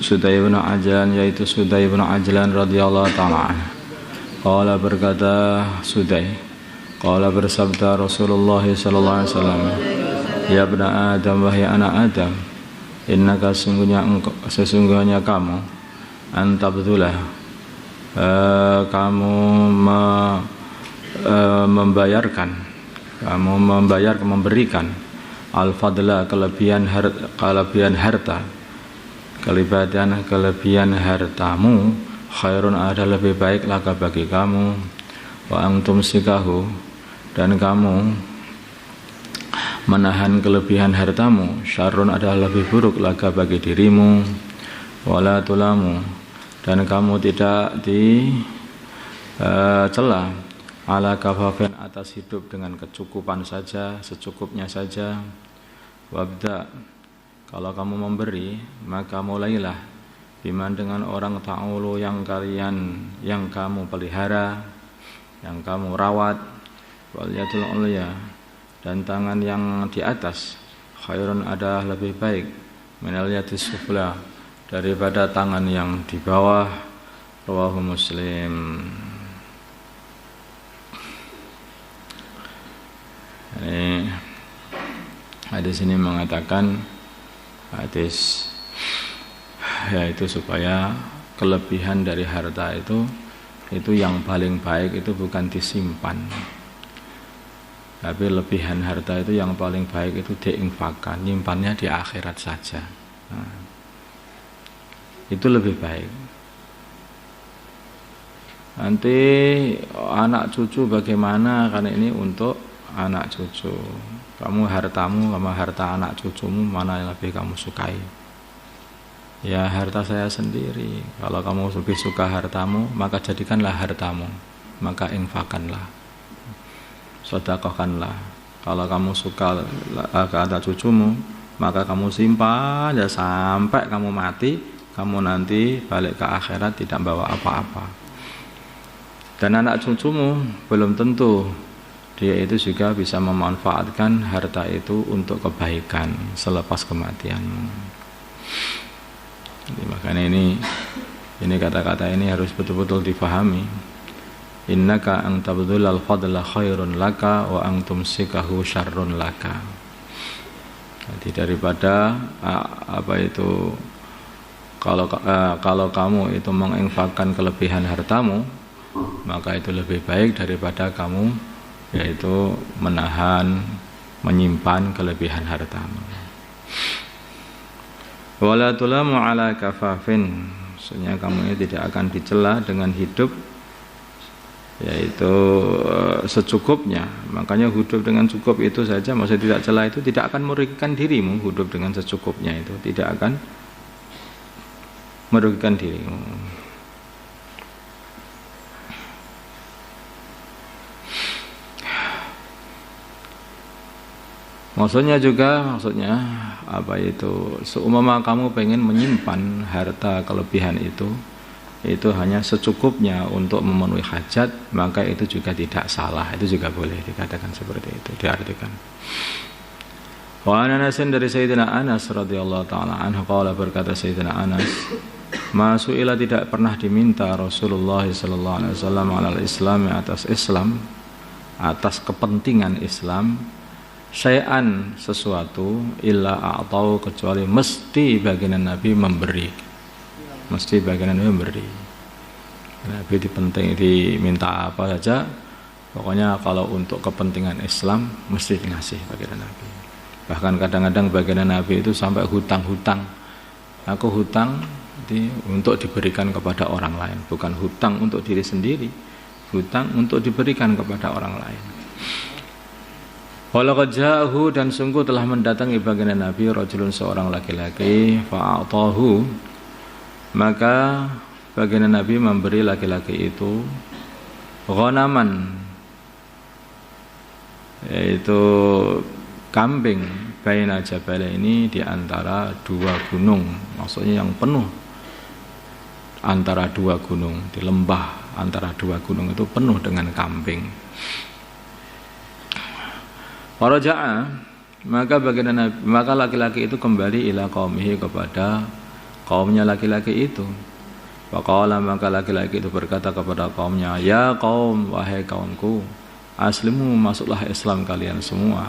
Sudai bin Ajlan, yaitu Sudai bin Ajlan radhiyallahu ta'ala anhu. Qala, berkata Sudai, qala, bersabda Rasulullah sallallahu alaihi wasallam, ya ibna Adam, wahai anak Adam, innaka sesungguhnya kamu antabdulah, kamu memberikan al-fadla, kelebihan harta, kelebihan hartamu, khairun, ada lebih baik laka bagi kamu, wa antum sikahu, dan kamu menahan kelebihan hartamu, syarrun, adalah lebih buruk laka bagi dirimu, wala tulamu, dan kamu tidak dicela ala kafafin, atas hidup dengan kecukupan saja, secukupnya saja. Wabda, kalau kamu memberi, maka mulailah biman, dengan orang ta'ulu, yang kamu pelihara, yang kamu rawat, wal yadul ulya, dan tangan yang di atas, khairun, adalah lebih baik, minal yadis sufla, daripada tangan yang di bawah. Rawahu Muslim. Ini hadis ini mengatakan, hadis yaitu supaya kelebihan dari harta itu yang paling baik itu bukan disimpan, tapi lebihan harta itu yang paling baik itu diinfakkan, nyimpannya di akhirat saja. Nah, itu lebih baik. Nanti anak cucu bagaimana, karena ini untuk anak cucu. Kamu hartamu sama harta anak cucumu, mana yang lebih kamu sukai? Ya, harta saya sendiri. Kalau kamu lebih suka hartamu, maka jadikanlah hartamu, maka infakkanlah, sedekahkanlah. Kalau kamu suka ke anak cucumu, maka kamu simpan ya sampai kamu mati. Kamu nanti balik ke akhirat tidak bawa apa-apa. Dan anak cucumu belum tentu dia itu juga bisa memanfaatkan harta itu untuk kebaikan selepas kematianmu. Jadi, makanya ini kata-kata ini harus betul-betul difahami. Innaka an tabdhulal fadla khairun laka wa an tumsikahu syarrun laka. Jadi daripada kalau kamu itu menginfakkan kelebihan hartamu, maka itu lebih baik daripada kamu yaitu menyimpan kelebihan hartamu. Wala tulamu ala kafafin, maksudnya kamu ini tidak akan dicela dengan hidup yaitu secukupnya. Makanya hidup dengan cukup itu saja, maksudnya tidak cela itu tidak akan merugikan dirimu. Hidup dengan secukupnya itu tidak akan merugikan dirimu. Maksudnya apa itu, seumpama kamu pengen menyimpan harta kelebihan itu hanya secukupnya untuk memenuhi hajat, maka itu juga tidak salah, itu juga boleh dikatakan seperti itu, diartikan. Wa Anasin, dari Sayyidina Anas radhiyallahu ta'ala anhu, qala, berkata Sayyidina Anas, masu'ila, tidak pernah diminta Rasulullah sallallahu alaihi wasallam alal Islam, atas Islam, atas kepentingan Islam, syai'an, sesuatu, illa a'tau, kecuali mesti baginda Nabi memberi. Mesti baginda Nabi memberi. Nabi diminta apa saja, pokoknya kalau untuk kepentingan Islam mesti ngasih baginda Nabi. Bahkan kadang-kadang baginda Nabi itu sampai hutang-hutang. Aku hutang untuk diberikan kepada orang lain, bukan hutang untuk diri sendiri, hutang untuk diberikan kepada orang lain. Walaqad ja'ahu, dan sungguh telah mendatangi baginda Nabi rajulun, seorang laki-laki, fa'atahu, maka baginda Nabi memberi laki-laki itu ghanaman, yaitu kambing, baina jabal, ini di antara dua gunung, maksudnya yang penuh antara dua gunung, di lembah antara dua gunung itu penuh dengan kambing. Faraja'a, maka laki-laki itu kembali ila qaumihi, kepada kaumnya laki-laki itu. Faqala, maka laki-laki itu berkata kepada kaumnya, ya kaum, wahai kaumku, aslimu, masuklah Islam kalian semua.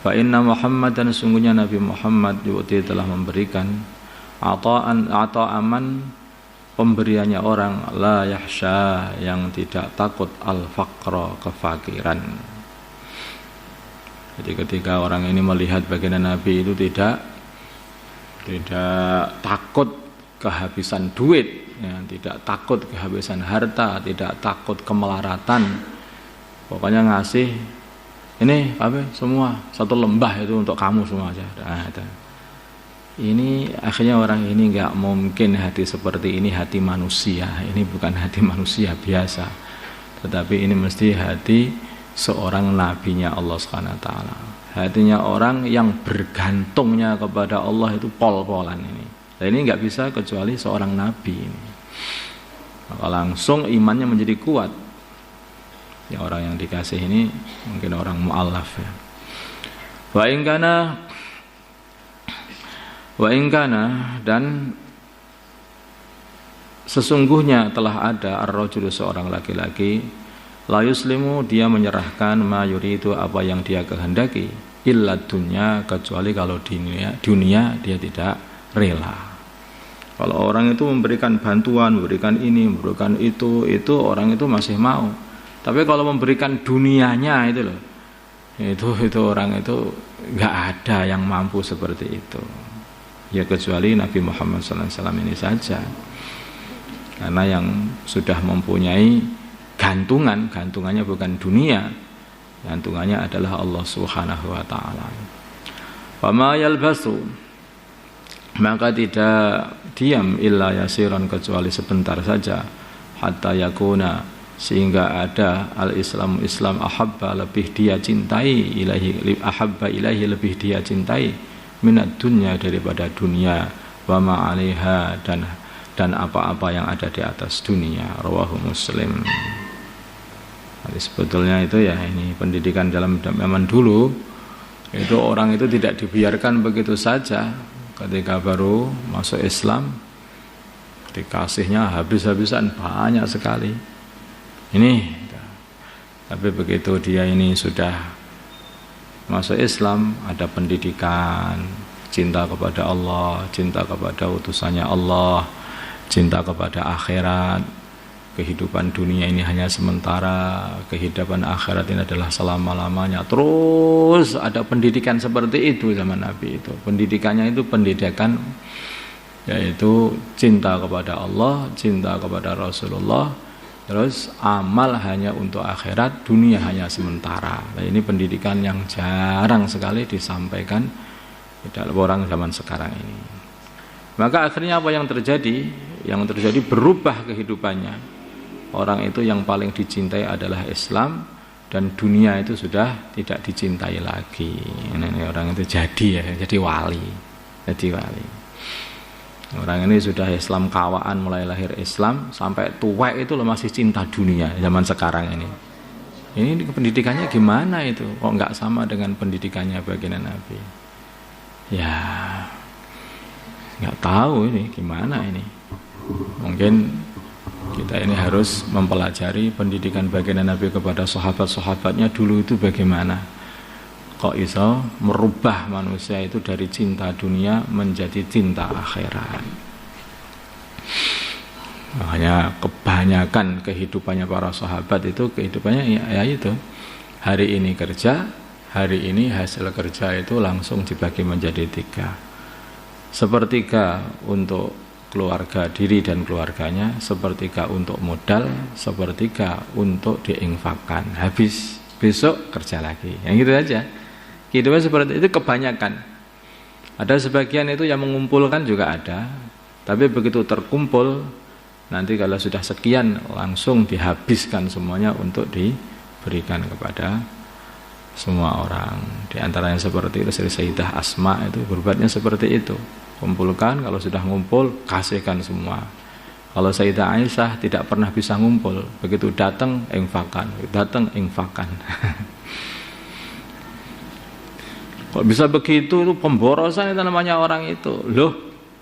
Fa inna Muhammadan, sungguhnya Nabi Muhammad yu'ti telah memberikan ata'aman, pemberiannya orang la yahsya, yang tidak takut al-faqra, kefakiran. Jadi ketika orang ini melihat baginda Nabi itu tidak takut kehabisan duit, ya, tidak takut kehabisan harta, tidak takut kemelaratan, pokoknya ngasih ini apa semua, satu lembah itu untuk kamu semua aja. Nah, ini akhirnya orang ini nggak mungkin hati seperti ini hati manusia. Ini bukan hati manusia biasa, tetapi ini mesti hati seorang nabinya Allah SWT. Hatinya orang yang bergantungnya kepada Allah itu pol-polan ini. Nah, ini nggak bisa kecuali seorang nabi ini. Maka langsung imannya menjadi kuat. Ya, orang yang dikasih ini mungkin orang mu'allaf ya. Wa in kana, dan sesungguhnya telah ada ar-rajulu, seorang laki-laki, la yuslimu, dia menyerahkan ma yuridu, apa yang dia kehendaki, illa dunya, kecuali kalau dunia dia tidak rela. Kalau orang itu memberikan bantuan, memberikan ini, memberikan itu orang itu masih mau. Tapi kalau memberikan dunianya itu loh, itu orang itu nggak ada yang mampu seperti itu. Ya kecuali Nabi Muhammad SAW ini saja. Karena yang sudah mempunyai gantungannya bukan dunia, gantungannya adalah Allah Subhanahu wa taala. Fama yalbasu, maka tidak diam illa yasiran, kecuali sebentar saja, hatta yakuna, sehingga ada al-Islam, Islam ahabba, lebih dia cintai, ilahi lebih dia cintai, minat dunya, daripada dunia, wa ma 'alaiha, dan apa-apa yang ada di atas dunia. Rawahu Muslim. Jadi sebetulnya itu ya, ini pendidikan dalam zaman dulu itu orang itu tidak dibiarkan begitu saja. Ketika baru masuk Islam, dikasihnya habis-habisan, banyak sekali. Ini, tapi begitu dia ini sudah masuk Islam, ada pendidikan, cinta kepada Allah, cinta kepada utusannya Allah, cinta kepada akhirat. Kehidupan dunia ini hanya sementara, kehidupan akhirat ini adalah selama-lamanya. Terus ada pendidikan seperti itu zaman Nabi itu. Pendidikannya itu pendidikan yaitu cinta kepada Allah, cinta kepada Rasulullah, terus amal hanya untuk akhirat, dunia hanya sementara. Nah, ini pendidikan yang jarang sekali disampaikan dalam orang zaman sekarang ini. Maka akhirnya apa yang terjadi? Yang terjadi berubah kehidupannya. Orang itu yang paling dicintai adalah Islam, dan dunia itu sudah tidak dicintai lagi. Ini orang itu jadi wali. Orang ini sudah Islam kawaan, mulai lahir Islam sampai tua itu loh masih cinta dunia zaman sekarang ini. Ini pendidikannya gimana itu? Kok nggak sama dengan pendidikannya baginda Nabi? Ya, nggak tahu ini gimana ini. Mungkin kita ini harus mempelajari pendidikan baginda Nabi kepada sahabat-sahabatnya dulu itu bagaimana. Kok iso merubah manusia itu dari cinta dunia menjadi cinta akhirat. Makanya kebanyakan kehidupannya para sahabat itu kehidupannya ya itu. Hari ini kerja, hari ini hasil kerja itu langsung dibagi menjadi 3. Sepertiga untuk keluarga, diri dan keluarganya, sepertiga untuk modal, sepertiga untuk diinfakkan. Habis, besok kerja lagi. Yang gitu aja. Kehidupan seperti itu kebanyakan. Ada sebagian itu yang mengumpulkan juga ada, tapi begitu terkumpul, nanti kalau sudah sekian langsung dihabiskan semuanya untuk diberikan kepada semua orang. Di antara yang seperti itu Sri Sayyidah Asma itu berbuatnya seperti itu. Kumpulkan, kalau sudah ngumpul kasihkan semua. Kalau Sayyidah Aisyah tidak pernah bisa ngumpul, begitu datang infakkan. Kok bisa begitu? Itu pemborosan itu namanya orang itu. Loh,